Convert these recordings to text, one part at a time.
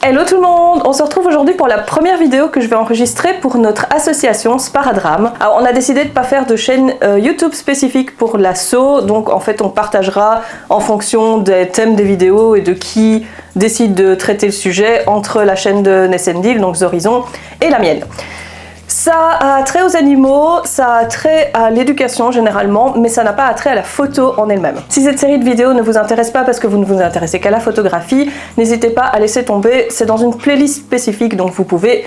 Hello tout le monde, on se retrouve aujourd'hui pour la première vidéo que je vais enregistrer pour notre association Sparadrame. Alors on a décidé de ne pas faire de chaîne YouTube spécifique pour l'asso, donc en fait on partagera en fonction des thèmes des vidéos et de qui décide de traiter le sujet entre la chaîne de Nessendil, donc Zorizon, et la mienne. Ça a trait aux animaux, ça a trait à l'éducation généralement, mais ça n'a pas trait à la photo en elle-même. Si cette série de vidéos ne vous intéresse pas parce que vous ne vous intéressez qu'à la photographie, n'hésitez pas à laisser tomber, c'est dans une playlist spécifique, donc vous pouvez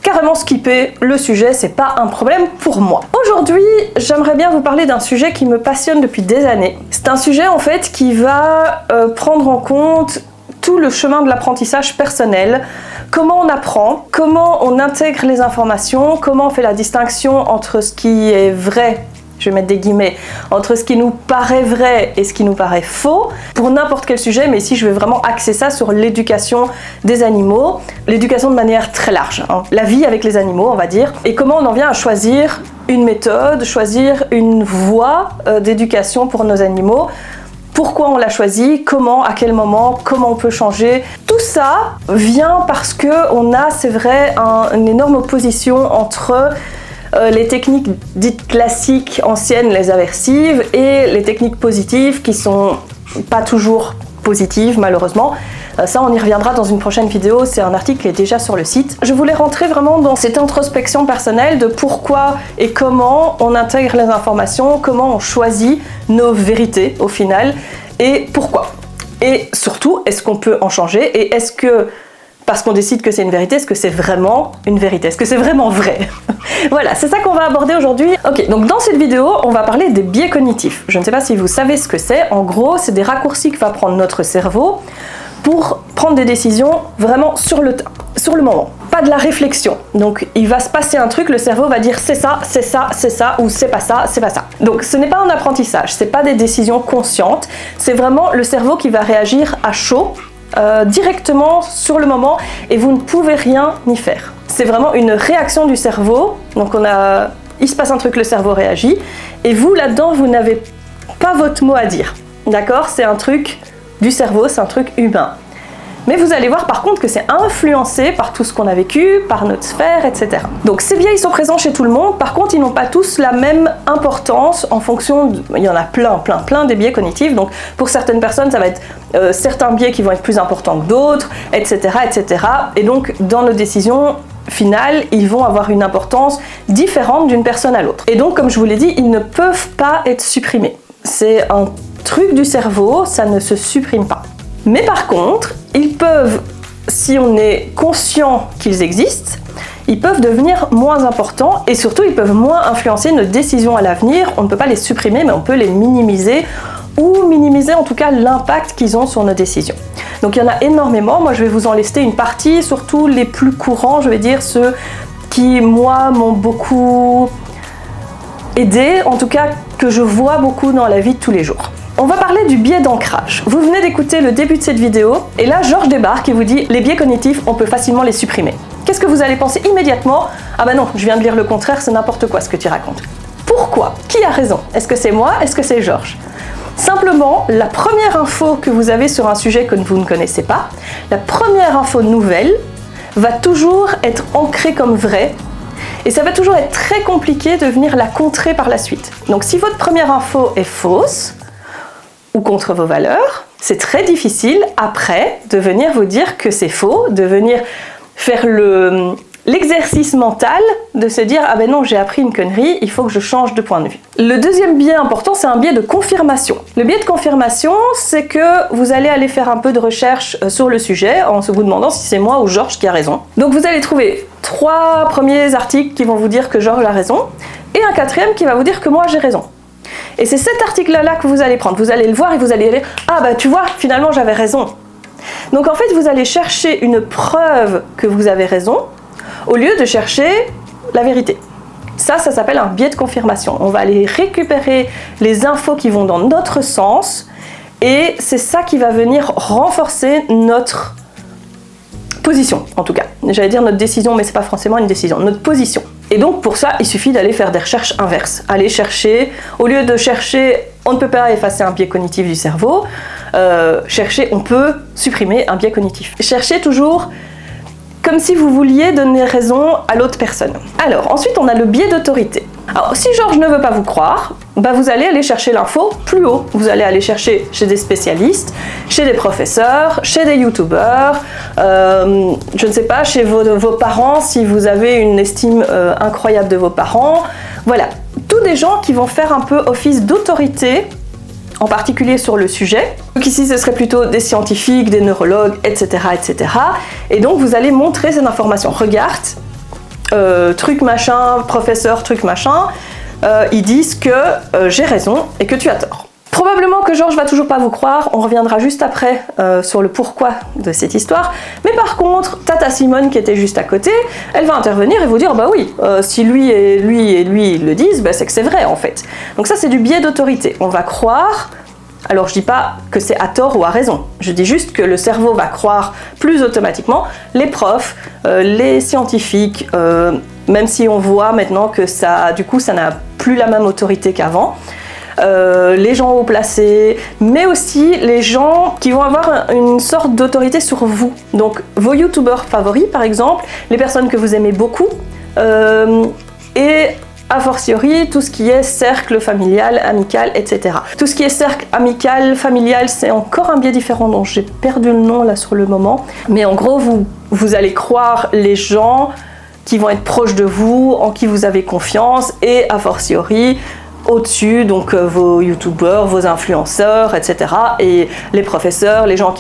carrément skipper le sujet, c'est pas un problème pour moi. Aujourd'hui, j'aimerais bien vous parler d'un sujet qui me passionne depuis des années. C'est un sujet en fait qui va prendre en compte tout le chemin de l'apprentissage personnel, comment on apprend, comment on intègre les informations, comment on fait la distinction entre ce qui est vrai, je vais mettre des guillemets, entre ce qui nous paraît vrai et ce qui nous paraît faux, pour n'importe quel sujet, mais ici je vais vraiment axer ça sur l'éducation des animaux, l'éducation de manière très large, hein. La vie avec les animaux on va dire, et comment on en vient à choisir une méthode, choisir une voie d'éducation pour nos animaux. Pourquoi on l'a choisi, comment, à quel moment, comment on peut changer. Tout ça vient parce qu'on a, c'est vrai, une énorme opposition entre les techniques dites classiques, anciennes, les aversives, et les techniques positives qui sont pas toujours positives, malheureusement. Ça, on y reviendra dans une prochaine vidéo, c'est un article qui est déjà sur le site. Je voulais rentrer vraiment dans cette introspection personnelle de pourquoi et comment on intègre les informations, comment on choisit nos vérités au final, et pourquoi. Et surtout, est-ce qu'on peut en changer, et est-ce que, parce qu'on décide que c'est une vérité, est-ce que c'est vraiment une vérité? Est-ce que c'est vraiment vrai? Voilà, c'est ça qu'on va aborder aujourd'hui. Ok, donc dans cette vidéo, on va parler des biais cognitifs. Je ne sais pas si vous savez ce que c'est. En gros, c'est des raccourcis que va prendre notre cerveau pour prendre des décisions vraiment sur le moment, pas de la réflexion. Donc il va se passer un truc, le cerveau va dire c'est ça, c'est ça, c'est ça, ou c'est pas ça, c'est pas ça. Donc ce n'est pas un apprentissage, c'est pas des décisions conscientes, c'est vraiment le cerveau qui va réagir à chaud, directement sur le moment, et vous ne pouvez rien y faire. C'est vraiment une réaction du cerveau, donc il se passe un truc, le cerveau réagit, et vous là-dedans, vous n'avez pas votre mot à dire, d'accord? C'est un truc du cerveau, c'est un truc humain. Mais vous allez voir par contre que c'est influencé par tout ce qu'on a vécu, par notre sphère, etc. Donc ces biais, ils sont présents chez tout le monde, par contre ils n'ont pas tous la même importance en fonction, il y en a plein des biais cognitifs, donc pour certaines personnes ça va être certains biais qui vont être plus importants que d'autres, etc., etc. Et donc dans nos décisions finales, ils vont avoir une importance différente d'une personne à l'autre. Et donc comme je vous l'ai dit, ils ne peuvent pas être supprimés. C'est un truc du cerveau, ça ne se supprime pas. Mais par contre, ils peuvent, si on est conscient qu'ils existent, ils peuvent devenir moins importants et surtout ils peuvent moins influencer nos décisions à l'avenir. On ne peut pas les supprimer, mais on peut les minimiser ou minimiser en tout cas l'impact qu'ils ont sur nos décisions. Donc il y en a énormément, moi je vais vous en lister une partie, surtout les plus courants, je vais dire ceux qui moi m'ont beaucoup aidé, en tout cas que je vois beaucoup dans la vie de tous les jours. On va parler du biais d'ancrage. Vous venez d'écouter le début de cette vidéo et là Georges débarque et vous dit les biais cognitifs, on peut facilement les supprimer. Qu'est-ce que vous allez penser immédiatement? Ah bah non, je viens de lire le contraire, c'est n'importe quoi ce que tu racontes. Pourquoi? Qui a raison? Est-ce que c'est moi? Est-ce que c'est Georges? Simplement, la première info que vous avez sur un sujet que vous ne connaissez pas, la première info nouvelle va toujours être ancrée comme vraie. Et ça va toujours être très compliqué de venir la contrer par la suite. Donc si votre première info est fausse, ou contre vos valeurs, c'est très difficile après de venir vous dire que c'est faux, de venir faire l'exercice mental de se dire ah ben non j'ai appris une connerie, il faut que je change de point de vue. Le deuxième biais important, c'est un biais de confirmation. Le biais de confirmation, c'est que vous allez aller faire un peu de recherche sur le sujet en vous demandant si c'est moi ou Georges qui a raison. Donc vous allez trouver 3 premiers articles qui vont vous dire que Georges a raison et un 4e qui va vous dire que moi j'ai raison. Et c'est cet article-là que vous allez prendre, vous allez le voir et vous allez dire « Ah bah tu vois, finalement j'avais raison ». Donc en fait, vous allez chercher une preuve que vous avez raison, au lieu de chercher la vérité. Ça s'appelle un biais de confirmation. On va aller récupérer les infos qui vont dans notre sens, et c'est ça qui va venir renforcer notre position, en tout cas. J'allais dire notre décision, mais c'est pas forcément une décision, notre position. Et donc pour ça, il suffit d'aller faire des recherches inverses. Aller chercher, au lieu de chercher, on ne peut pas effacer un biais cognitif du cerveau, chercher, on peut supprimer un biais cognitif. Cherchez toujours comme si vous vouliez donner raison à l'autre personne. Alors, ensuite, on a le biais d'autorité. Alors, si Georges ne veut pas vous croire, vous allez aller chercher l'info plus haut. Vous allez aller chercher chez des spécialistes, chez des professeurs, chez des youtubeurs, je ne sais pas, chez vos parents, si vous avez une estime incroyable de vos parents. Voilà, tous des gens qui vont faire un peu office d'autorité, en particulier sur le sujet. Donc ici, ce serait plutôt des scientifiques, des neurologues, etc., etc. Et donc, vous allez montrer cette information. Regarde, truc machin, professeur, truc machin, ils disent que j'ai raison et que tu as tort. Probablement que Georges va toujours pas vous croire, on reviendra juste après sur le pourquoi de cette histoire, mais par contre, Tata Simone qui était juste à côté, elle va intervenir et vous dire bah oui, si lui et lui le disent, c'est que c'est vrai en fait. Donc ça c'est du biais d'autorité, on va croire. Alors je dis pas que c'est à tort ou à raison, je dis juste que le cerveau va croire plus automatiquement les profs, les scientifiques, même si on voit maintenant que ça n'a plus la même autorité qu'avant, les gens haut placés, mais aussi les gens qui vont avoir une sorte d'autorité sur vous. Donc vos youtubeurs favoris par exemple, les personnes que vous aimez beaucoup, et a fortiori, tout ce qui est cercle familial, amical, etc. Tout ce qui est cercle amical, familial, c'est encore un biais différent dont j'ai perdu le nom là sur le moment. Mais en gros, vous allez croire les gens qui vont être proches de vous, en qui vous avez confiance, et a fortiori, au-dessus, donc vos youtubeurs, vos influenceurs, etc. Et les professeurs, les gens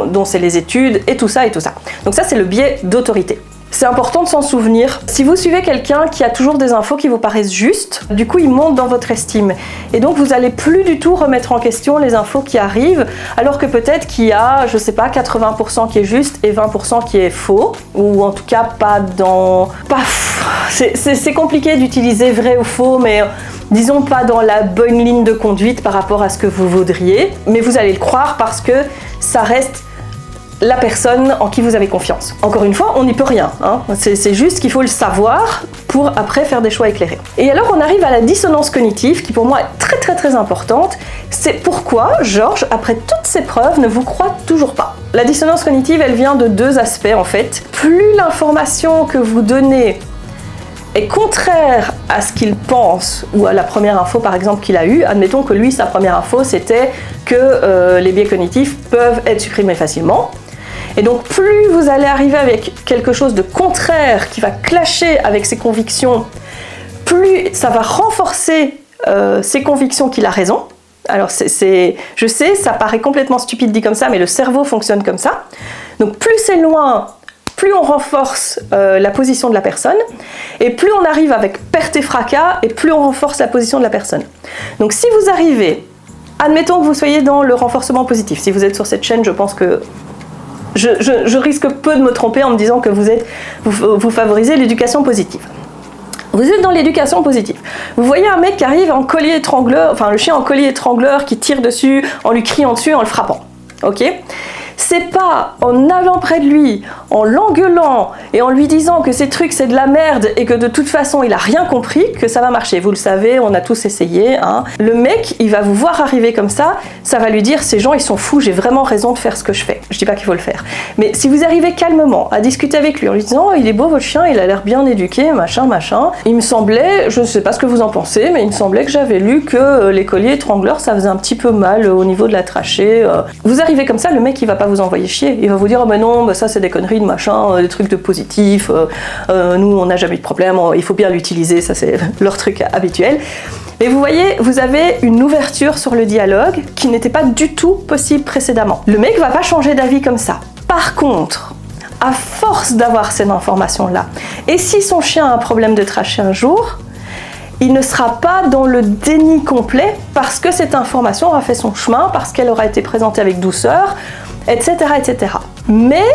dont c'est les études, et tout ça, et tout ça. Donc ça, c'est le biais d'autorité. C'est important de s'en souvenir. Si vous suivez quelqu'un qui a toujours des infos qui vous paraissent justes, du coup il monte dans votre estime. Et donc vous allez plus du tout remettre en question les infos qui arrivent, alors que peut-être qu'il y a, je sais pas, 80% qui est juste et 20% qui est faux, ou en tout cas pas dans... C'est compliqué d'utiliser vrai ou faux, mais disons pas dans la bonne ligne de conduite par rapport à ce que vous voudriez, mais vous allez le croire parce que ça reste la personne en qui vous avez confiance. Encore une fois, on n'y peut rien, hein. C'est juste qu'il faut le savoir pour après faire des choix éclairés. Et alors on arrive à la dissonance cognitive qui pour moi est très très très importante. C'est pourquoi Georges, après toutes ces preuves, ne vous croit toujours pas. La dissonance cognitive, elle vient de deux aspects en fait. Plus l'information que vous donnez est contraire à ce qu'il pense ou à la première info par exemple qu'il a eue, admettons que lui, sa première info, c'était que les biais cognitifs peuvent être supprimés facilement. Et donc plus vous allez arriver avec quelque chose de contraire qui va clasher avec ses convictions, plus ça va renforcer ses convictions qu'il a raison. Alors je sais, ça paraît complètement stupide dit comme ça, mais le cerveau fonctionne comme ça. Donc plus c'est loin, plus on renforce la position de la personne, et plus on arrive avec perte et fracas, et plus on renforce la position de la personne. Donc si vous arrivez, admettons que vous soyez dans le renforcement positif, si vous êtes sur cette chaîne, je pense que je risque peu de me tromper en me disant que vous favorisez l'éducation positive. Vous êtes dans l'éducation positive. Vous voyez un mec qui arrive en collier étrangleur, enfin le chien en collier étrangleur qui tire dessus en lui criant dessus, en le frappant. Ok ? C'est pas en allant près de lui, en l'engueulant et en lui disant que ces trucs c'est de la merde et que de toute façon il a rien compris que ça va marcher. Vous le savez, on a tous essayé, hein. Le mec, il va vous voir arriver comme ça va lui dire ces gens ils sont fous, j'ai vraiment raison de faire ce que je fais. Je dis pas qu'il faut le faire. Mais si vous arrivez calmement à discuter avec lui en lui disant oh, il est beau votre chien, il a l'air bien éduqué, machin, machin. Il me semblait, je ne sais pas ce que vous en pensez, mais il me semblait que j'avais lu que les colliers étrangleurs ça faisait un petit peu mal au niveau de la trachée. Vous arrivez comme ça, le mec il va pas vous envoyer chier, il va vous dire oh mais non, ça c'est des conneries de machin, des trucs de positif, nous on n'a jamais eu de problème, il faut bien l'utiliser, ça c'est leur truc habituel. Mais vous voyez, vous avez une ouverture sur le dialogue qui n'était pas du tout possible précédemment. Le mec va pas changer d'avis comme ça. Par contre, à force d'avoir cette information-là, et si son chien a un problème de trachée un jour, il ne sera pas dans le déni complet parce que cette information aura fait son chemin, parce qu'elle aura été présentée avec douceur, etc., etc. Mais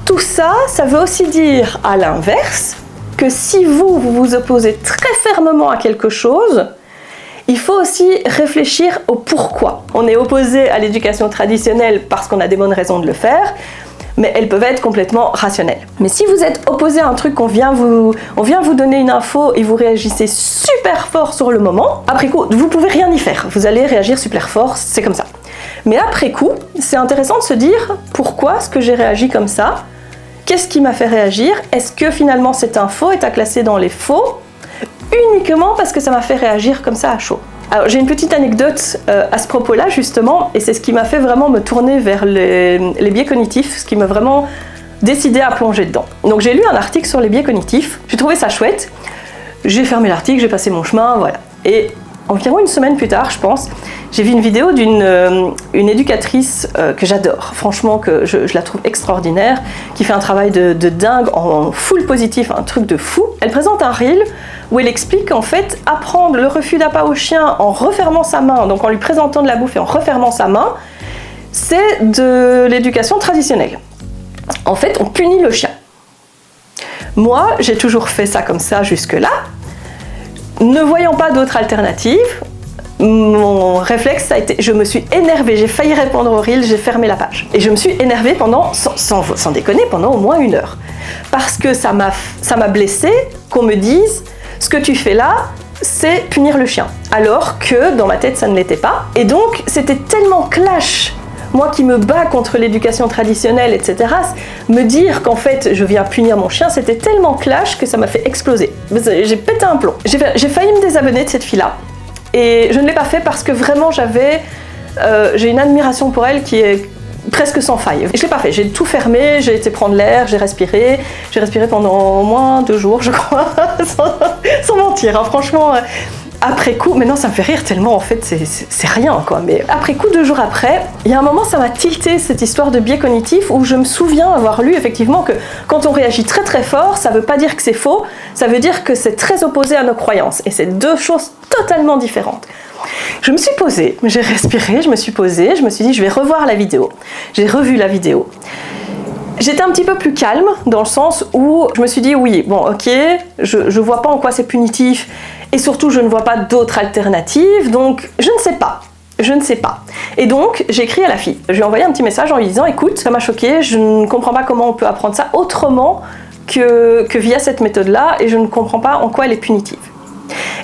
tout ça, ça veut aussi dire à l'inverse que si vous vous opposez très fermement à quelque chose, il faut aussi réfléchir au pourquoi. On est opposé à l'éducation traditionnelle parce qu'on a des bonnes raisons de le faire, mais elles peuvent être complètement rationnelles. Mais si vous êtes opposé à un truc, on vient vous donner une info et vous réagissez super fort sur le moment, après coup, vous pouvez rien y faire. Vous allez réagir super fort, c'est comme ça. Mais après coup, c'est intéressant de se dire pourquoi est-ce que j'ai réagi comme ça ? Qu'est-ce qui m'a fait réagir? Est-ce que finalement c'est un faux, est à classer dans les faux? Uniquement parce que ça m'a fait réagir comme ça à chaud. Alors j'ai une petite anecdote à ce propos-là justement, et c'est ce qui m'a fait vraiment me tourner vers les biais cognitifs, ce qui m'a vraiment décidé à plonger dedans. Donc j'ai lu un article sur les biais cognitifs, j'ai trouvé ça chouette, j'ai fermé l'article, j'ai passé mon chemin, voilà. Et environ une semaine plus tard, je pense, j'ai vu une vidéo d'une éducatrice que j'adore, franchement que je la trouve extraordinaire, qui fait un travail de dingue en full positif, un truc de fou. Elle présente un reel où elle explique qu'en fait, apprendre le refus d'appât au chien en refermant sa main, donc en lui présentant de la bouffe et en refermant sa main, c'est de l'éducation traditionnelle. En fait, on punit le chien. Moi, j'ai toujours fait ça comme ça jusque-là. Ne voyant pas d'autres alternatives, mon réflexe, ça a été, je me suis énervée, j'ai failli répondre au reel, j'ai fermé la page. Et je me suis énervée pendant, sans déconner, pendant au moins 1 heure. Parce que ça m'a blessée qu'on me dise, ce que tu fais là, c'est punir le chien. Alors que dans ma tête, ça ne l'était pas. Et donc, c'était tellement clash. Moi qui me bats contre l'éducation traditionnelle, etc., me dire qu'en fait je viens punir mon chien, c'était tellement clash que ça m'a fait exploser. J'ai pété un plomb. J'ai failli me désabonner de cette fille-là. Et je ne l'ai pas fait parce que vraiment j'ai une admiration pour elle qui est presque sans faille. Et je l'ai pas fait, j'ai tout fermé, j'ai été prendre l'air, j'ai respiré pendant au moins 2 jours, je crois, sans mentir, hein, franchement. Après coup, maintenant ça me fait rire tellement en fait c'est rien quoi, mais après coup 2 jours après, il y a un moment ça m'a tilté cette histoire de biais cognitif où je me souviens avoir lu effectivement que quand on réagit très très fort, ça veut pas dire que c'est faux, ça veut dire que c'est très opposé à nos croyances et c'est 2 choses totalement différentes. Je me suis posée, j'ai respiré, je me suis posée, je me suis dit je vais revoir la vidéo. J'ai revu la vidéo. J'étais un petit peu plus calme dans le sens où je me suis dit oui, bon ok, je vois pas en quoi c'est punitif et surtout je ne vois pas d'autres alternatives, donc je ne sais pas. Et donc j'ai écrit à la fille, je lui ai envoyé un petit message en lui disant écoute, ça m'a choqué, je ne comprends pas comment on peut apprendre ça autrement que via cette méthode-là et je ne comprends pas en quoi elle est punitive.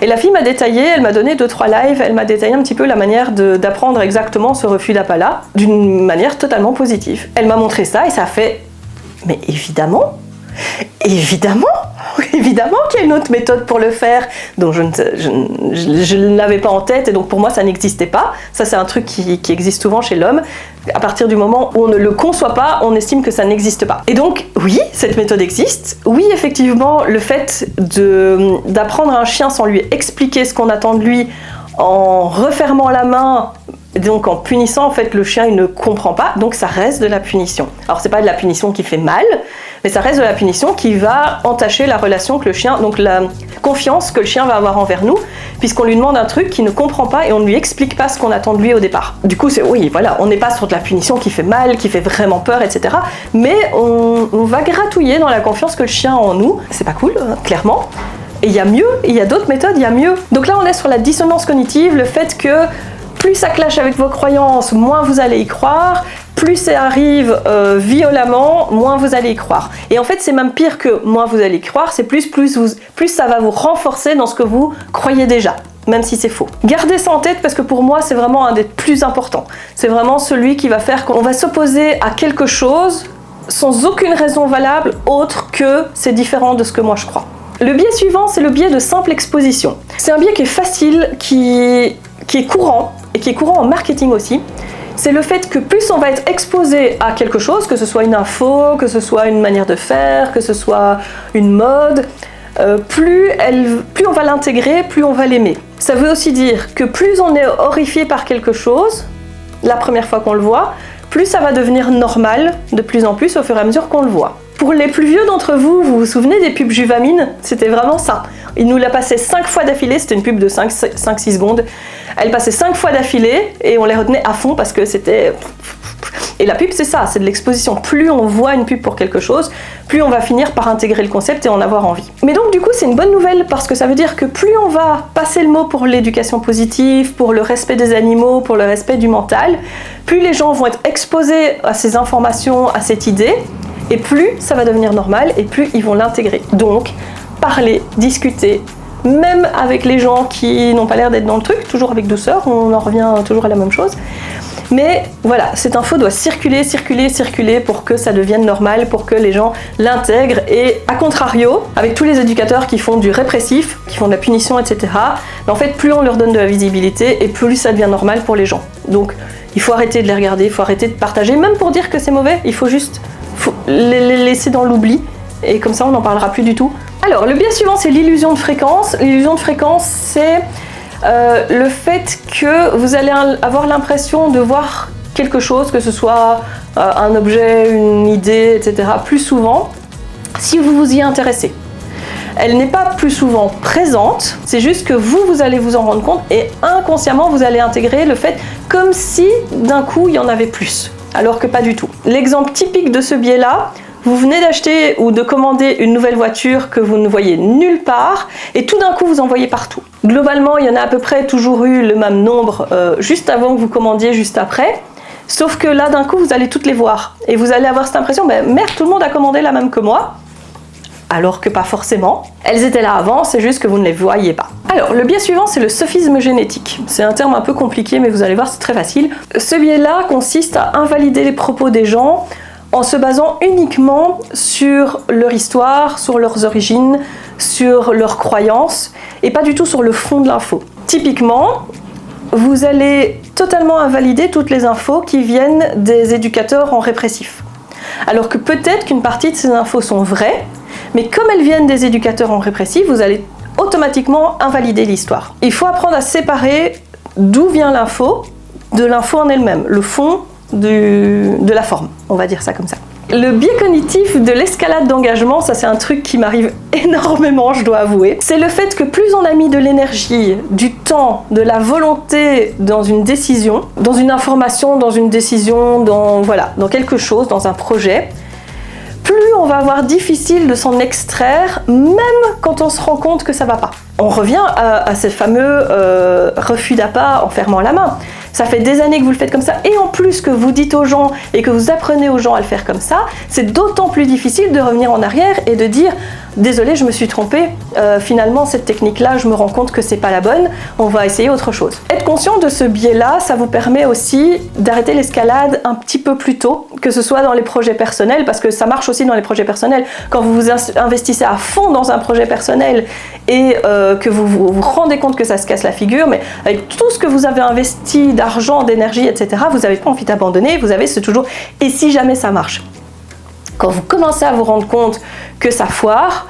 Et la fille m'a détaillé, elle m'a donné 2-3 lives, elle m'a détaillé un petit peu la manière d'apprendre exactement ce refus d'appât-là, d'une manière totalement positive. Elle m'a montré ça et ça a fait, mais évidemment qu'il y a une autre méthode pour le faire, dont je ne l'avais pas en tête et donc pour moi ça n'existait pas. Ça c'est un truc qui existe souvent chez l'homme. À partir du moment où on ne le conçoit pas, on estime que ça n'existe pas. Et donc, oui, cette méthode existe. Oui, effectivement, le fait d'apprendre un chien sans lui expliquer ce qu'on attend de lui, en refermant la main, donc en punissant, en fait, le chien il ne comprend pas, donc ça reste de la punition. Alors c'est pas de la punition qui fait mal, mais ça reste de la punition qui va entacher la relation que le chien, donc la confiance que le chien va avoir envers nous, puisqu'on lui demande un truc qu'il ne comprend pas et on ne lui explique pas ce qu'on attend de lui au départ. Du coup, oui, voilà, on n'est pas sur de la punition qui fait mal, qui fait vraiment peur, etc. Mais on va gratouiller dans la confiance que le chien a en nous. C'est pas cool, hein, clairement. Et il y a mieux, il y a d'autres méthodes, il y a mieux. Donc là, on est sur la dissonance cognitive, le fait que plus ça clash avec vos croyances, moins vous allez y croire, plus ça arrive violemment, moins vous allez y croire. Et en fait, c'est même pire que moins vous allez y croire, c'est plus ça va vous renforcer dans ce que vous croyez déjà, même si c'est faux. Gardez ça en tête parce que pour moi, c'est vraiment un des plus importants. C'est vraiment celui qui va faire qu'on va s'opposer à quelque chose sans aucune raison valable autre que c'est différent de ce que moi je crois. Le biais suivant, c'est le biais de simple exposition. C'est un biais qui est facile, qui est courant, et qui est courant en marketing aussi. C'est le fait que plus on va être exposé à quelque chose, que ce soit une info, que ce soit une manière de faire, que ce soit une mode, plus on va l'intégrer, plus on va l'aimer. Ça veut aussi dire que plus on est horrifié par quelque chose, la première fois qu'on le voit, plus ça va devenir normal de plus en plus au fur et à mesure qu'on le voit. Pour les plus vieux d'entre vous, vous vous souvenez des pubs Juvamine? C'était vraiment ça. Il nous l'a passé 5 fois d'affilée, c'était une pub de 5-6 secondes. Elle passait 5 fois d'affilée et on les retenait à fond parce que c'était... Et la pub c'est ça, c'est de l'exposition. Plus on voit une pub pour quelque chose, plus on va finir par intégrer le concept et en avoir envie. Mais donc du coup c'est une bonne nouvelle parce que ça veut dire que plus on va passer le mot pour l'éducation positive, pour le respect des animaux, pour le respect du mental, plus les gens vont être exposés à ces informations, à cette idée, et plus ça va devenir normal et plus ils vont l'intégrer. Donc, parler, discuter, même avec les gens qui n'ont pas l'air d'être dans le truc, toujours avec douceur, on en revient toujours à la même chose. Mais voilà, cette info doit circuler pour que ça devienne normal, pour que les gens l'intègrent. Et à contrario, avec tous les éducateurs qui font du répressif, qui font de la punition, etc., en fait, plus on leur donne de la visibilité et plus ça devient normal pour les gens. Donc, il faut arrêter de les regarder, il faut arrêter de partager, même pour dire que c'est mauvais, il faut juste les laisser dans l'oubli. Et comme ça, on n'en parlera plus du tout. Alors, le biais suivant, c'est l'illusion de fréquence. L'illusion de fréquence, c'est le fait que vous allez avoir l'impression de voir quelque chose, que ce soit un objet, une idée, etc., plus souvent, si vous vous y intéressez. Elle n'est pas plus souvent présente, c'est juste que vous allez vous en rendre compte et inconsciemment, vous allez intégrer le fait comme si d'un coup, il y en avait plus, alors que pas du tout. L'exemple typique de ce biais-là, vous venez d'acheter ou de commander une nouvelle voiture que vous ne voyez nulle part et tout d'un coup vous en voyez partout. Globalement, il y en a à peu près toujours eu le même nombre juste avant que vous commandiez, juste après. Sauf que là, d'un coup, vous allez toutes les voir. Et vous allez avoir cette impression, merde, tout le monde a commandé la même que moi. Alors que pas forcément. Elles étaient là avant, c'est juste que vous ne les voyez pas. Alors, le biais suivant, c'est le sophisme génétique. C'est un terme un peu compliqué, mais vous allez voir, c'est très facile. Ce biais-là consiste à invalider les propos des gens en se basant uniquement sur leur histoire, sur leurs origines, sur leurs croyances, et pas du tout sur le fond de l'info. Typiquement, vous allez totalement invalider toutes les infos qui viennent des éducateurs en répressif. Alors que peut-être qu'une partie de ces infos sont vraies, mais comme elles viennent des éducateurs en répressif, vous allez automatiquement invalider l'histoire. Il faut apprendre à séparer d'où vient l'info de l'info en elle-même, le fond de la forme, on va dire ça comme ça. Le biais cognitif de l'escalade d'engagement, ça c'est un truc qui m'arrive énormément, je dois avouer. C'est le fait que plus on a mis de l'énergie, du temps, de la volonté dans une décision, dans une information, dans une décision, dans quelque chose, dans un projet, plus on va avoir difficile de s'en extraire, même quand on se rend compte que ça va pas. On revient à ce fameux refus d'appât en fermant la main. Ça fait des années que vous le faites comme ça, et en plus que vous dites aux gens et que vous apprenez aux gens à le faire comme ça, c'est d'autant plus difficile de revenir en arrière et de dire « Désolé, je me suis trompée, finalement cette technique-là, je me rends compte que c'est pas la bonne, on va essayer autre chose ». Être conscient de ce biais-là, ça vous permet aussi d'arrêter l'escalade un petit peu plus tôt, que ce soit dans les projets personnels, parce que ça marche aussi dans les projets personnels. Quand vous vous investissez à fond dans un projet personnel et que vous vous rendez compte que ça se casse la figure, mais avec tout ce que vous avez investi d'argent, d'énergie, etc., vous n'avez pas envie d'abandonner, vous avez toujours « et si jamais ça marche ?» Quand vous commencez à vous rendre compte que ça foire,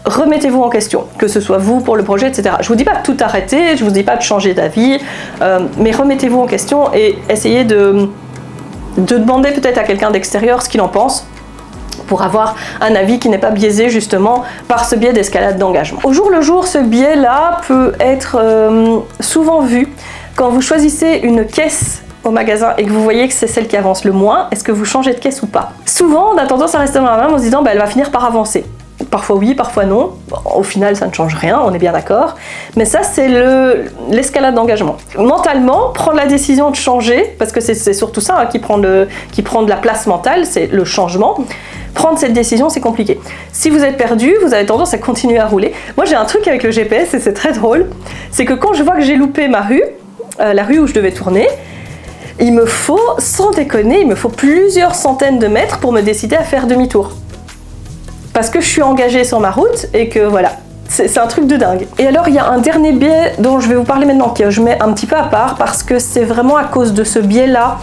remettez-vous en question, que ce soit vous pour le projet, etc. Je ne vous dis pas de tout arrêter, je ne vous dis pas de changer d'avis, mais remettez-vous en question et essayez de demander peut-être à quelqu'un d'extérieur ce qu'il en pense, pour avoir un avis qui n'est pas biaisé justement par ce biais d'escalade d'engagement. Au jour le jour, ce biais-là peut être souvent vu quand vous choisissez une caisse au magasin et que vous voyez que c'est celle qui avance le moins, est-ce que vous changez de caisse ou pas? Souvent, on a tendance à rester dans la même en se disant elle va finir par avancer. Parfois oui, parfois non. Bon, au final, ça ne change rien, on est bien d'accord. Mais ça, c'est l'escalade d'engagement. Mentalement, prendre la décision de changer, parce que c'est surtout ça qui prend de la place mentale, c'est le changement. Prendre cette décision, c'est compliqué. Si vous êtes perdu, vous avez tendance à continuer à rouler. Moi, j'ai un truc avec le GPS et c'est très drôle. C'est que quand je vois que j'ai loupé ma rue, la rue où je devais tourner, il me faut, sans déconner, il me faut plusieurs centaines de mètres pour me décider à faire demi-tour. Parce que je suis engagée sur ma route et que voilà, c'est un truc de dingue. Et alors il y a un dernier biais dont je vais vous parler maintenant, que je mets un petit peu à part, parce que c'est vraiment à cause de ce biais-là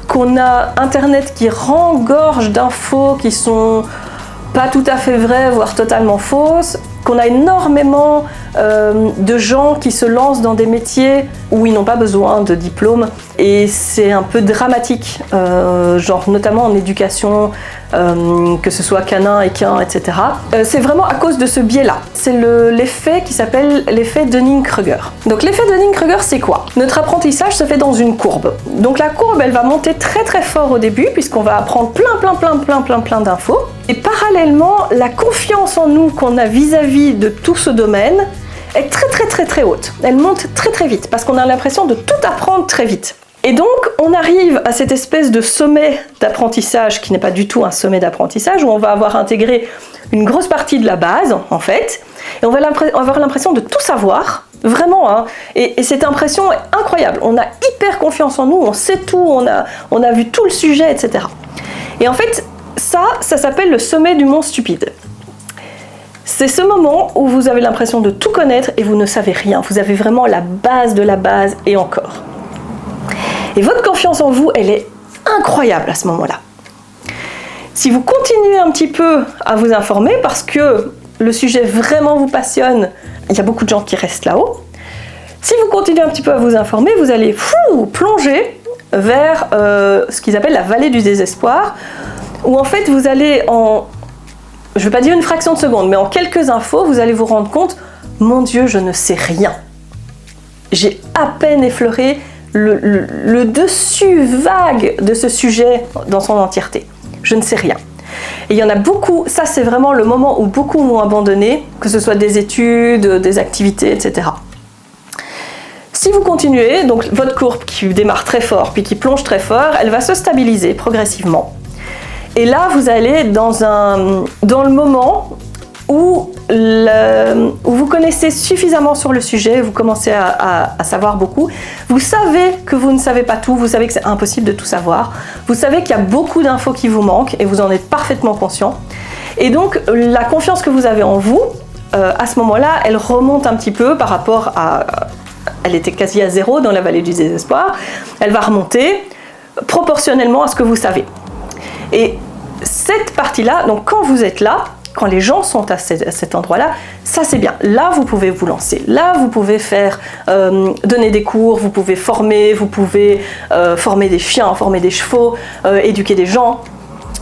qu'on a Internet qui rengorge d'infos qui sont pas tout à fait vraies, voire totalement fausses, qu'on a énormément de gens qui se lancent dans des métiers où ils n'ont pas besoin de diplôme, et c'est un peu dramatique, genre notamment en éducation, que ce soit canin, équin, etc. C'est vraiment à cause de ce biais-là. C'est l'effet qui s'appelle l'effet Dunning-Kruger. Donc l'effet Dunning-Kruger, c'est quoi? Notre apprentissage se fait dans une courbe. Donc la courbe, elle va monter très très fort au début, puisqu'on va apprendre plein d'infos. Et parallèlement, la confiance en nous qu'on a vis-à-vis de tout ce domaine est très haute. Elle monte très vite, parce qu'on a l'impression de tout apprendre très vite. Et donc, on arrive à cette espèce de sommet d'apprentissage qui n'est pas du tout un sommet d'apprentissage, où on va avoir intégré une grosse partie de la base, en fait, et on va avoir l'impression de tout savoir, Vraiment, hein. Et cette impression est incroyable. On a hyper confiance en nous, on sait tout, on a vu tout le sujet, etc. Et en fait, ça s'appelle le sommet du mont stupide. C'est ce moment où vous avez l'impression de tout connaître et vous ne savez rien. Vous avez vraiment la base de la base et encore. Et votre confiance en vous, elle est incroyable à ce moment-là. Si vous continuez un petit peu à vous informer, parce que le sujet vraiment vous passionne, il y a beaucoup de gens qui restent là-haut. Si vous continuez un petit peu à vous informer, vous allez plonger vers ce qu'ils appellent la vallée du désespoir, où en fait vous allez je ne vais pas dire une fraction de seconde, mais en quelques infos, vous allez vous rendre compte, mon Dieu, je ne sais rien. J'ai à peine effleuré le dessus vague de ce sujet dans son entièreté. Je ne sais rien. Et il y en a beaucoup, ça c'est vraiment le moment où beaucoup m'ont abandonné, que ce soit des études, des activités, etc. Si vous continuez, donc votre courbe qui démarre très fort, puis qui plonge très fort, elle va se stabiliser progressivement. Et là, vous allez dans le moment où vous connaissez suffisamment sur le sujet, vous commencez à savoir beaucoup, vous savez que vous ne savez pas tout, vous savez que c'est impossible de tout savoir, vous savez qu'il y a beaucoup d'infos qui vous manquent et vous en êtes parfaitement conscient. Et donc, la confiance que vous avez en vous, à ce moment-là, elle remonte un petit peu par rapport à... Elle était quasi à 0 dans la vallée du désespoir, elle va remonter proportionnellement à ce que vous savez. Et cette partie-là, donc quand vous êtes là, quand les gens sont à cet endroit-là, ça c'est bien. Là, vous pouvez vous lancer. Là, vous pouvez faire donner des cours, vous pouvez former, vous pouvez former des chiens, former des chevaux, éduquer des gens.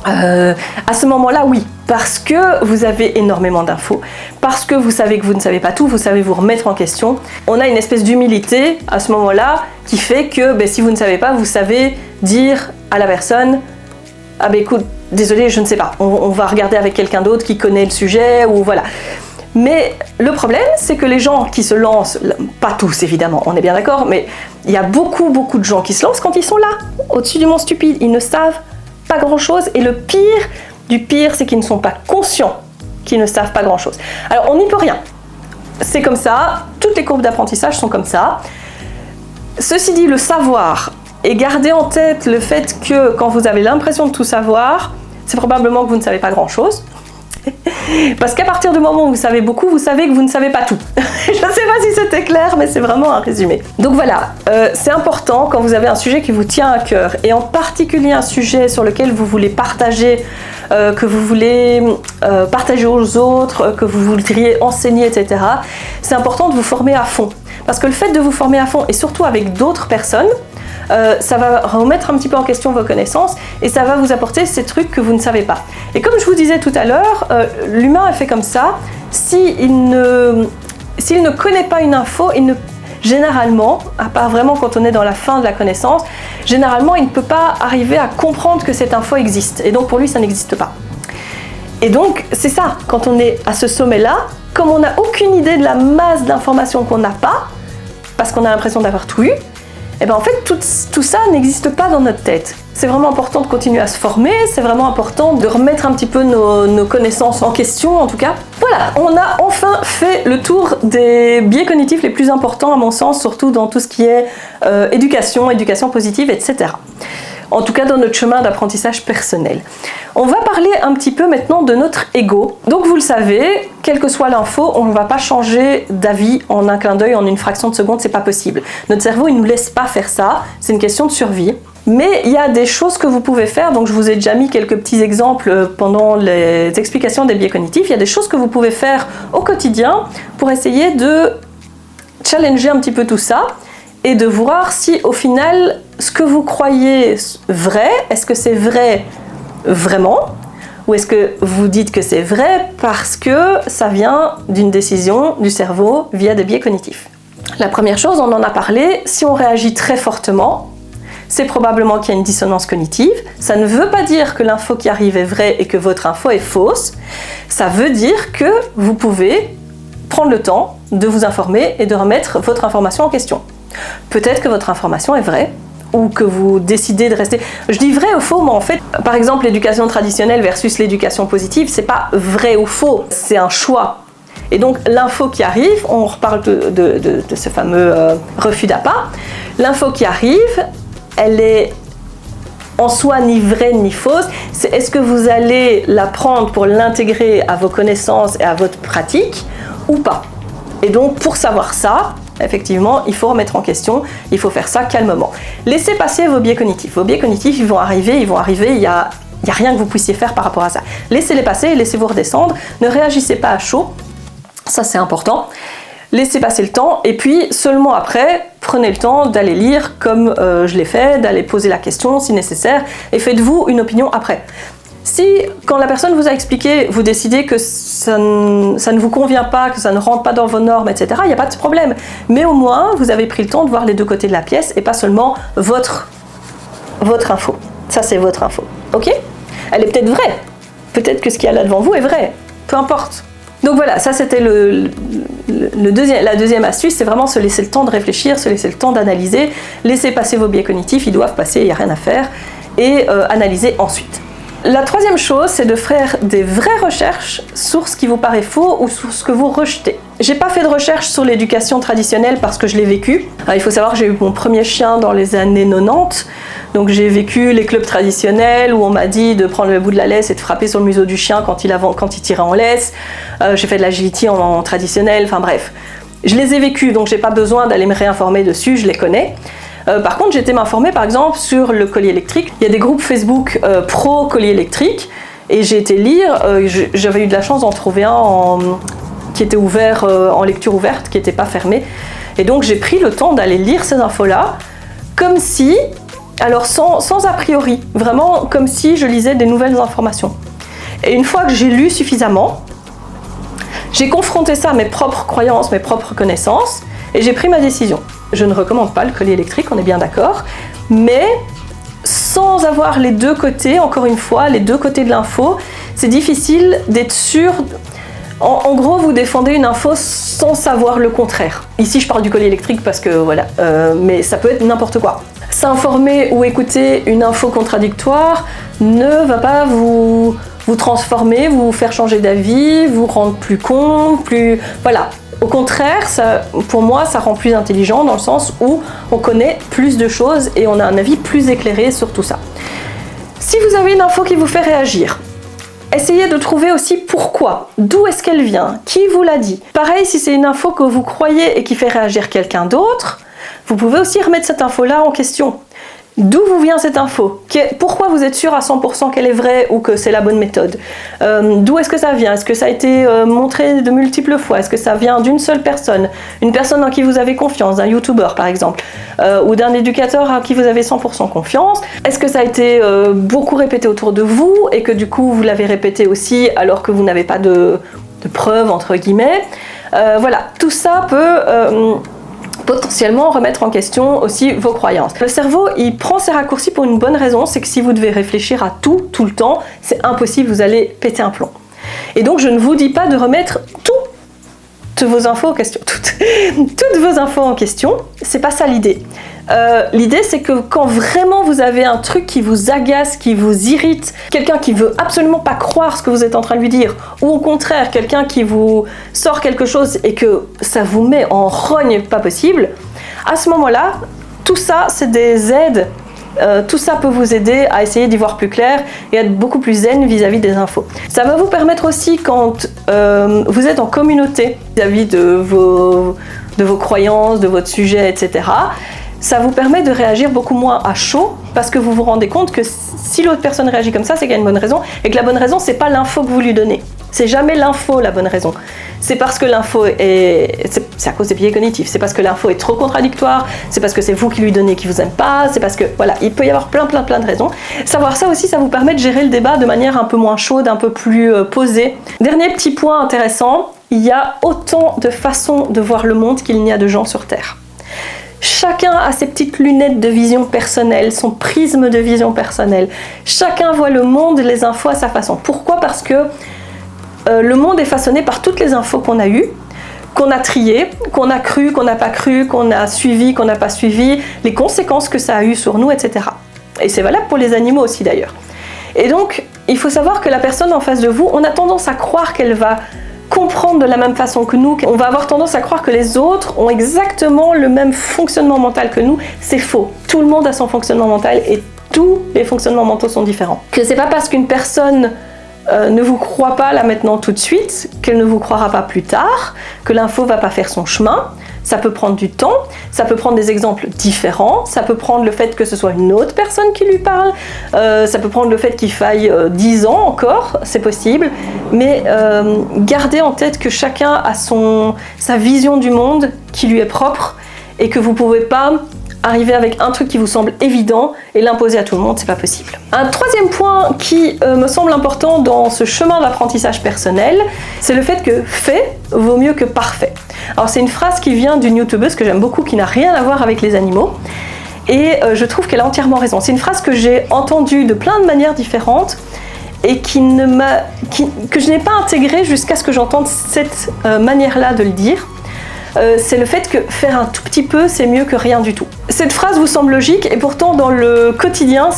À ce moment-là, oui, parce que vous avez énormément d'infos, parce que vous savez que vous ne savez pas tout, vous savez vous remettre en question. On a une espèce d'humilité à ce moment-là qui fait que si vous ne savez pas, vous savez dire à la personne « Ah ben écoute, désolé, je ne sais pas, on va regarder avec quelqu'un d'autre qui connaît le sujet, ou voilà. » Mais le problème, c'est que les gens qui se lancent, pas tous évidemment, on est bien d'accord, mais il y a beaucoup de gens qui se lancent quand ils sont là, au-dessus du mont stupide, ils ne savent pas grand-chose, et le pire du pire, c'est qu'ils ne sont pas conscients qu'ils ne savent pas grand-chose. Alors on n'y peut rien, c'est comme ça, toutes les courbes d'apprentissage sont comme ça. Ceci dit, le savoir, et gardez en tête le fait que quand vous avez l'impression de tout savoir, c'est probablement que vous ne savez pas grand-chose. Parce qu'à partir du moment où vous savez beaucoup, vous savez que vous ne savez pas tout. Je ne sais pas si c'était clair, mais c'est vraiment un résumé. Donc voilà, c'est important quand vous avez un sujet qui vous tient à cœur, et en particulier un sujet sur lequel vous voulez partager, que vous voulez partager aux autres, que vous voudriez enseigner, etc. C'est important de vous former à fond. Parce que le fait de vous former à fond, et surtout avec d'autres personnes, ça va remettre un petit peu en question vos connaissances et ça va vous apporter ces trucs que vous ne savez pas. Et comme je vous disais tout à l'heure, l'humain est fait comme ça. S'il ne connaît pas une info, généralement, à part vraiment quand on est dans la fin de la connaissance, généralement il ne peut pas arriver à comprendre que cette info existe. Et donc pour lui, ça n'existe pas. Et donc c'est ça, quand on est à ce sommet-là, comme on n'a aucune idée de la masse d'informations qu'on n'a pas, parce qu'on a l'impression d'avoir tout eu, et bien en fait tout ça n'existe pas dans notre tête. C'est vraiment important de continuer à se former, c'est vraiment important de remettre un petit peu nos connaissances en question en tout cas. Voilà, on a enfin fait le tour des biais cognitifs les plus importants à mon sens, surtout dans tout ce qui est éducation positive, etc. En tout cas dans notre chemin d'apprentissage personnel. On va parler un petit peu maintenant de notre ego. Donc vous le savez, quelle que soit l'info, on ne va pas changer d'avis en un clin d'œil, en une fraction de seconde, c'est pas possible. Notre cerveau, il ne nous laisse pas faire ça, c'est une question de survie. Mais il y a des choses que vous pouvez faire, donc je vous ai déjà mis quelques petits exemples pendant les explications des biais cognitifs. Il y a des choses que vous pouvez faire au quotidien pour essayer de challenger un petit peu tout ça et de voir si au final, ce que vous croyez vrai, est-ce que c'est vrai vraiment, ou est-ce que vous dites que c'est vrai parce que ça vient d'une décision du cerveau via des biais cognitifs. La première chose, on en a parlé, si on réagit très fortement, c'est probablement qu'il y a une dissonance cognitive. Ça ne veut pas dire que l'info qui arrive est vraie et que votre info est fausse. Ça veut dire que vous pouvez prendre le temps de vous informer et de remettre votre information en question. Peut-être que votre information est vraie, ou que vous décidez de rester... Je dis vrai ou faux, mais en fait, par exemple, l'éducation traditionnelle versus l'éducation positive, c'est pas vrai ou faux, c'est un choix. Et donc l'info qui arrive, on reparle de ce fameux refus d'appât, l'info qui arrive, elle est en soi ni vraie ni fausse, c'est est-ce que vous allez la prendre pour l'intégrer à vos connaissances et à votre pratique ou pas. Et donc pour savoir ça, effectivement, il faut remettre en question, il faut faire ça calmement. Laissez passer vos biais cognitifs. Vos biais cognitifs, ils vont arriver, il n'y a rien que vous puissiez faire par rapport à ça. Laissez-les passer, laissez-vous redescendre, ne réagissez pas à chaud, ça c'est important. Laissez passer le temps et puis seulement après, prenez le temps d'aller lire comme je l'ai fait, d'aller poser la question si nécessaire et faites-vous une opinion après. Si, quand la personne vous a expliqué, vous décidez que ça ne vous convient pas, que ça ne rentre pas dans vos normes, etc., il n'y a pas de problème. Mais au moins, vous avez pris le temps de voir les deux côtés de la pièce et pas seulement votre info. Ça, c'est votre info. Ok ? Elle est peut-être vraie. Peut-être que ce qu'il y a là devant vous est vrai. Peu importe. Donc voilà, ça c'était la deuxième astuce, c'est vraiment se laisser le temps de réfléchir, se laisser le temps d'analyser, laisser passer vos biais cognitifs, ils doivent passer, il n'y a rien à faire, et analyser ensuite. La troisième chose, c'est de faire des vraies recherches sur ce qui vous paraît faux ou sur ce que vous rejetez. J'ai pas fait de recherche sur l'éducation traditionnelle parce que je l'ai vécu. Alors, il faut savoir que j'ai eu mon premier chien dans les années 90, donc j'ai vécu les clubs traditionnels où on m'a dit de prendre le bout de la laisse et de frapper sur le museau du chien quand il tirait en laisse. J'ai fait de l'agility en traditionnel, enfin bref. Je les ai vécus, donc j'ai pas besoin d'aller me réinformer dessus, je les connais. Par contre, j'ai été m'informer par exemple sur le collier électrique. Il y a des groupes Facebook pro collier électrique et j'ai été lire, j'avais eu de la chance d'en trouver un qui était ouvert en lecture ouverte, qui n'était pas fermé. Et donc j'ai pris le temps d'aller lire ces infos-là comme si, alors sans a priori, vraiment comme si je lisais des nouvelles informations. Et une fois que j'ai lu suffisamment, j'ai confronté ça à mes propres croyances, mes propres connaissances et j'ai pris ma décision. Je ne recommande pas le collier électrique, on est bien d'accord, mais sans avoir les deux côtés, encore une fois, les deux côtés de l'info, c'est difficile d'être sûr. En gros, vous défendez une info sans savoir le contraire. Ici, je parle du collier électrique parce que voilà, mais ça peut être n'importe quoi. S'informer ou écouter une info contradictoire ne va pas vous transformer, vous faire changer d'avis, vous rendre plus con, plus... Voilà. Au contraire, pour moi, ça rend plus intelligent dans le sens où on connaît plus de choses et on a un avis plus éclairé sur tout ça. Si vous avez une info qui vous fait réagir, essayez de trouver aussi pourquoi, d'où est-ce qu'elle vient, qui vous l'a dit. Pareil, si c'est une info que vous croyez et qui fait réagir quelqu'un d'autre, vous pouvez aussi remettre cette info-là en question. D'où vous vient cette info? Pourquoi vous êtes sûr à 100% qu'elle est vraie ou que c'est la bonne méthode? D'où est-ce que ça vient? Est-ce que ça a été montré de multiples fois? Est-ce que ça vient d'une seule personne? Une personne en qui vous avez confiance, d'un youtubeur par exemple, ou d'un éducateur à qui vous avez 100% confiance? Est-ce que ça a été beaucoup répété autour de vous et que du coup vous l'avez répété aussi alors que vous n'avez pas de preuves entre guillemets? Voilà, tout ça peut... potentiellement remettre en question aussi vos croyances. Le cerveau, il prend ses raccourcis pour une bonne raison, c'est que si vous devez réfléchir à tout le temps, c'est impossible, vous allez péter un plomb. Et donc je ne vous dis pas de remettre toutes vos infos en question, toutes vos infos en question, c'est pas ça l'idée. L'idée c'est que quand vraiment vous avez un truc qui vous agace, qui vous irrite, quelqu'un qui veut absolument pas croire ce que vous êtes en train de lui dire, ou au contraire quelqu'un qui vous sort quelque chose et que ça vous met en rogne pas possible, à ce moment-là, tout ça c'est des aides, tout ça peut vous aider à essayer d'y voir plus clair et à être beaucoup plus zen vis-à-vis des infos. Ça va vous permettre aussi quand vous êtes en communauté vis-à-vis de vos croyances, de votre sujet, etc., ça vous permet de réagir beaucoup moins à chaud parce que vous vous rendez compte que si l'autre personne réagit comme ça, c'est qu'il y a une bonne raison et que la bonne raison, c'est pas l'info que vous lui donnez. C'est jamais l'info la bonne raison. C'est parce que l'info c'est à cause des biais cognitifs. C'est parce que l'info est trop contradictoire. C'est parce que c'est vous qui lui donnez qui vous aime pas. C'est parce que, voilà, il peut y avoir plein de raisons. Savoir ça aussi, ça vous permet de gérer le débat de manière un peu moins chaude, un peu plus posée. Dernier petit point intéressant, il y a autant de façons de voir le monde qu'il n'y a de gens sur Terre. Chacun a ses petites lunettes de vision personnelle, son prisme de vision personnelle. Chacun voit le monde, les infos à sa façon. Pourquoi? Parce que le monde est façonné par toutes les infos qu'on a eues, qu'on a triées, qu'on a cru, qu'on n'a pas cru, qu'on a suivi, qu'on n'a pas suivi, les conséquences que ça a eu sur nous, etc. Et c'est valable pour les animaux aussi d'ailleurs. Et donc, il faut savoir que la personne en face de vous, on a tendance à croire qu'elle va comprendre de la même façon que nous. On va avoir tendance à croire que les autres ont exactement le même fonctionnement mental que nous. C'est faux. Tout le monde a son fonctionnement mental et tous les fonctionnements mentaux sont différents. Que c'est pas parce qu'une personne ne vous croit pas là maintenant tout de suite qu'elle ne vous croira pas plus tard, que l'info va pas faire son chemin. Ça peut prendre du temps, ça peut prendre des exemples différents, ça peut prendre le fait que ce soit une autre personne qui lui parle, ça peut prendre le fait qu'il faille 10 ans encore, c'est possible, mais gardez en tête que chacun a sa vision du monde qui lui est propre et que vous pouvez pas arriver avec un truc qui vous semble évident et l'imposer à tout le monde, c'est pas possible. Un troisième point qui me semble important dans ce chemin d'apprentissage personnel, c'est le fait que fait vaut mieux que parfait. Alors c'est une phrase qui vient d'une youtubeuse que j'aime beaucoup, qui n'a rien à voir avec les animaux, et je trouve qu'elle a entièrement raison. C'est une phrase que j'ai entendue de plein de manières différentes et que je n'ai pas intégrée jusqu'à ce que j'entende cette manière-là de le dire. C'est le fait que faire un tout petit peu, c'est mieux que rien du tout. Cette phrase vous semble logique et pourtant dans le quotidien,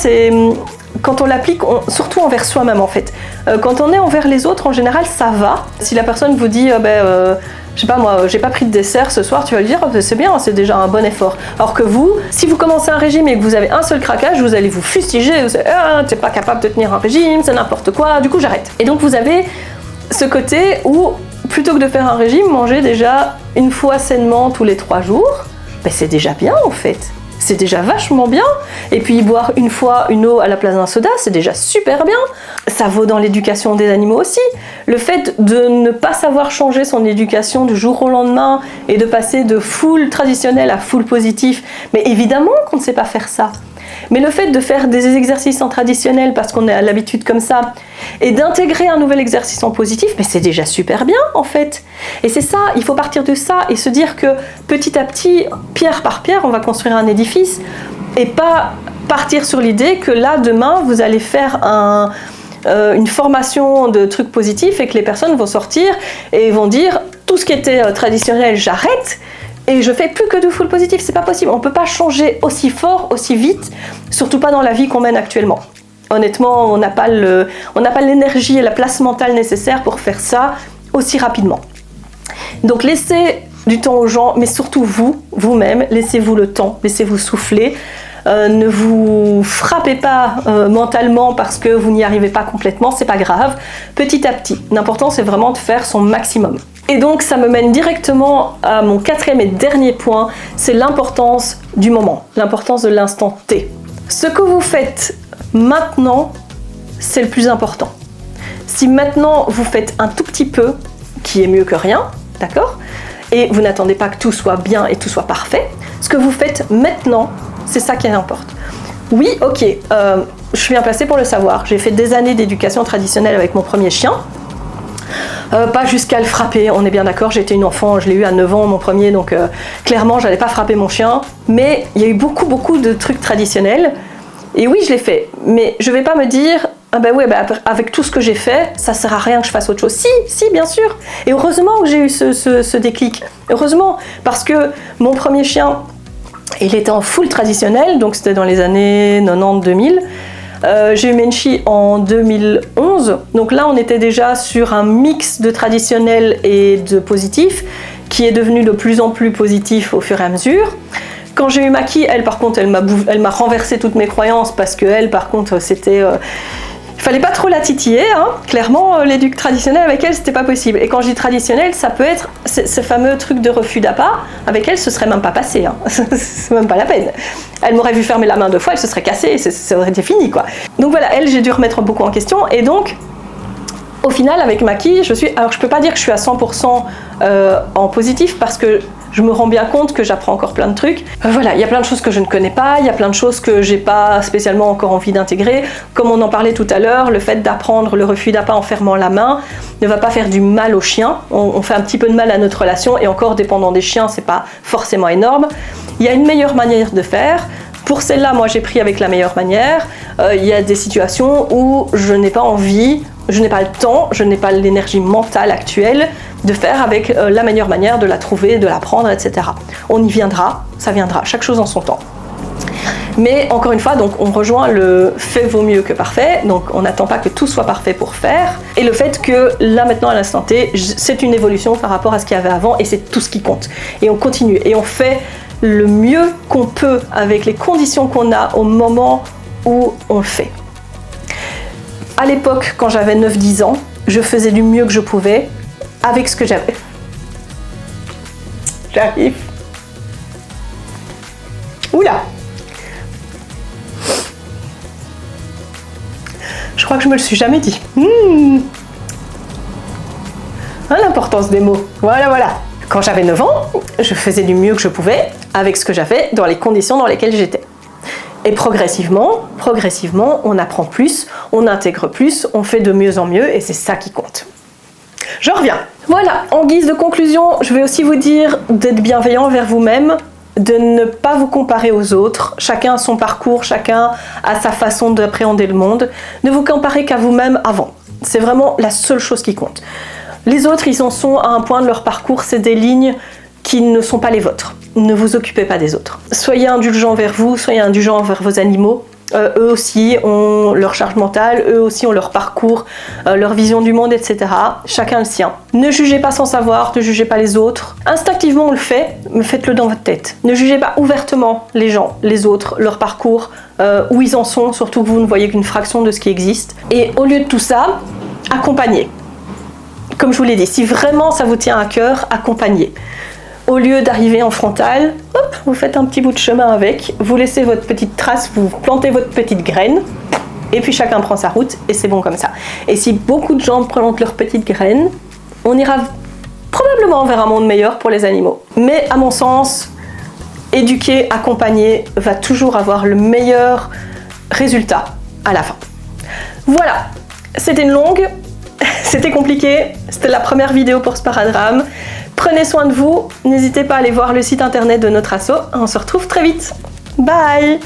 quand on l'applique, surtout envers soi-même en fait. Quand on est envers les autres, en général, ça va. Si la personne vous dit, je sais pas moi, j'ai pas pris de dessert ce soir, tu vas lui dire, c'est bien, c'est déjà un bon effort. Alors que vous, si vous commencez un régime et que vous avez un seul craquage, vous allez vous fustiger, vous allez, t'es pas capable de tenir un régime, c'est n'importe quoi, du coup j'arrête. Et donc vous avez ce côté où, plutôt que de faire un régime, manger déjà une fois sainement tous les 3 jours, c'est déjà bien en fait. C'est déjà vachement bien. Et puis boire une fois une eau à la place d'un soda, c'est déjà super bien. Ça vaut dans l'éducation des animaux aussi. Le fait de ne pas savoir changer son éducation du jour au lendemain et de passer de full traditionnel à full positif, mais évidemment qu'on ne sait pas faire ça. Mais le fait de faire des exercices en traditionnel parce qu'on a l'habitude comme ça et d'intégrer un nouvel exercice en positif, c'est déjà super bien en fait. Et c'est ça, il faut partir de ça et se dire que petit à petit, pierre par pierre, on va construire un édifice et pas partir sur l'idée que là, demain, vous allez faire une formation de trucs positifs et que les personnes vont sortir et vont dire tout ce qui était traditionnel, j'arrête. Et je fais plus que du full positif, c'est pas possible. On peut pas changer aussi fort, aussi vite, surtout pas dans la vie qu'on mène actuellement. Honnêtement, on n'a pas l'énergie et la place mentale nécessaire pour faire ça aussi rapidement. Donc laissez du temps aux gens, mais surtout vous-même, laissez-vous le temps, laissez-vous souffler. Ne vous frappez pas mentalement parce que vous n'y arrivez pas complètement, c'est pas grave. Petit à petit, l'important c'est vraiment de faire son maximum. Et donc ça me mène directement à mon 4e et dernier point, c'est l'importance du moment, l'importance de l'instant T. Ce que vous faites maintenant, c'est le plus important. Si maintenant vous faites un tout petit peu, qui est mieux que rien, d'accord ? Et vous n'attendez pas que tout soit bien et tout soit parfait, ce que vous faites maintenant, c'est ça qui importe. Oui, ok, je suis bien placée pour le savoir. J'ai fait des années d'éducation traditionnelle avec mon premier chien. Pas jusqu'à le frapper, on est bien d'accord, j'étais une enfant, je l'ai eu à 9 ans mon premier, donc clairement j'allais pas frapper mon chien, mais il y a eu beaucoup de trucs traditionnels, et oui je l'ai fait, mais je vais pas me dire, avec tout ce que j'ai fait, ça sert à rien que je fasse autre chose. Si, bien sûr, et heureusement que j'ai eu ce déclic, heureusement, parce que mon premier chien, il était en full traditionnel, donc c'était dans les années 90-2000, j'ai eu Menchi en 2011, donc là on était déjà sur un mix de traditionnel et de positif qui est devenu de plus en plus positif au fur et à mesure. Quand j'ai eu Maki, elle par contre elle m'a renversé toutes mes croyances parce que elle par contre c'était... Il fallait pas trop la titiller, hein. Clairement l'éduc traditionnel avec elle c'était pas possible. Et quand je dis traditionnel, ça peut être ce fameux truc de refus d'appât, avec elle ce serait même pas passé, hein. C'est même pas la peine. Elle m'aurait vu fermer la main 2 fois, elle se serait cassée, ça aurait été fini quoi. Donc voilà, elle j'ai dû remettre beaucoup en question et donc au final avec Maki, alors je peux pas dire que je suis à 100% en positif parce que je me rends bien compte que j'apprends encore plein de trucs. Voilà, il y a plein de choses que je ne connais pas, il y a plein de choses que j'ai pas spécialement encore envie d'intégrer. Comme on en parlait tout à l'heure, le fait d'apprendre le refus d'appât en fermant la main ne va pas faire du mal au chien. On fait un petit peu de mal à notre relation et encore dépendant des chiens, c'est pas forcément énorme. Il y a une meilleure manière de faire. Pour celle-là, moi j'ai pris avec la meilleure manière. Il y a des situations où je n'ai pas envie, je n'ai pas le temps, je n'ai pas l'énergie mentale actuelle de faire avec la meilleure manière de la trouver, de l'apprendre, etc. On y viendra, ça viendra, chaque chose en son temps. Mais encore une fois, donc on rejoint le fait vaut mieux que parfait, donc on n'attend pas que tout soit parfait pour faire, et le fait que là maintenant à l'instant T, c'est une évolution par rapport à ce qu'il y avait avant et c'est tout ce qui compte. Et on continue et on fait le mieux qu'on peut avec les conditions qu'on a au moment où on le fait. À l'époque, quand j'avais 9-10 ans, je faisais du mieux que je pouvais avec ce que j'avais. J'arrive. Oula! Je crois que je me le suis jamais dit. L'importance des mots. Voilà. Quand j'avais 9 ans, je faisais du mieux que je pouvais avec ce que j'avais dans les conditions dans lesquelles j'étais. Et progressivement, on apprend plus, on intègre plus, on fait de mieux en mieux et c'est ça qui compte. Je reviens. Voilà, en guise de conclusion, je vais aussi vous dire d'être bienveillant envers vous-même, de ne pas vous comparer aux autres. Chacun a son parcours, chacun a sa façon d'appréhender le monde. Ne vous comparez qu'à vous-même avant. C'est vraiment la seule chose qui compte. Les autres, ils en sont à un point de leur parcours, c'est des lignes qui ne sont pas les vôtres. Ne vous occupez pas des autres. Soyez indulgents envers vous, soyez indulgents envers vos animaux. Eux aussi ont leur charge mentale, eux aussi ont leur parcours, leur vision du monde, etc. Chacun le sien. Ne jugez pas sans savoir, ne jugez pas les autres. Instinctivement on le fait, mais faites-le dans votre tête. Ne jugez pas ouvertement les gens, les autres, leur parcours, où ils en sont, surtout que vous ne voyez qu'une fraction de ce qui existe. Et au lieu de tout ça, accompagnez. Comme je vous l'ai dit, si vraiment ça vous tient à cœur, accompagnez. Au lieu d'arriver en frontal, hop, vous faites un petit bout de chemin avec, vous laissez votre petite trace, vous plantez votre petite graine, et puis chacun prend sa route, et c'est bon comme ça. Et si beaucoup de gens plantent leurs petites graines, on ira probablement vers un monde meilleur pour les animaux. Mais à mon sens, éduquer, accompagner va toujours avoir le meilleur résultat à la fin. Voilà, c'était une longue, c'était compliqué, c'était la première vidéo pour Sparadrame. Prenez soin de vous, n'hésitez pas à aller voir le site internet de notre asso, on se retrouve très vite. Bye!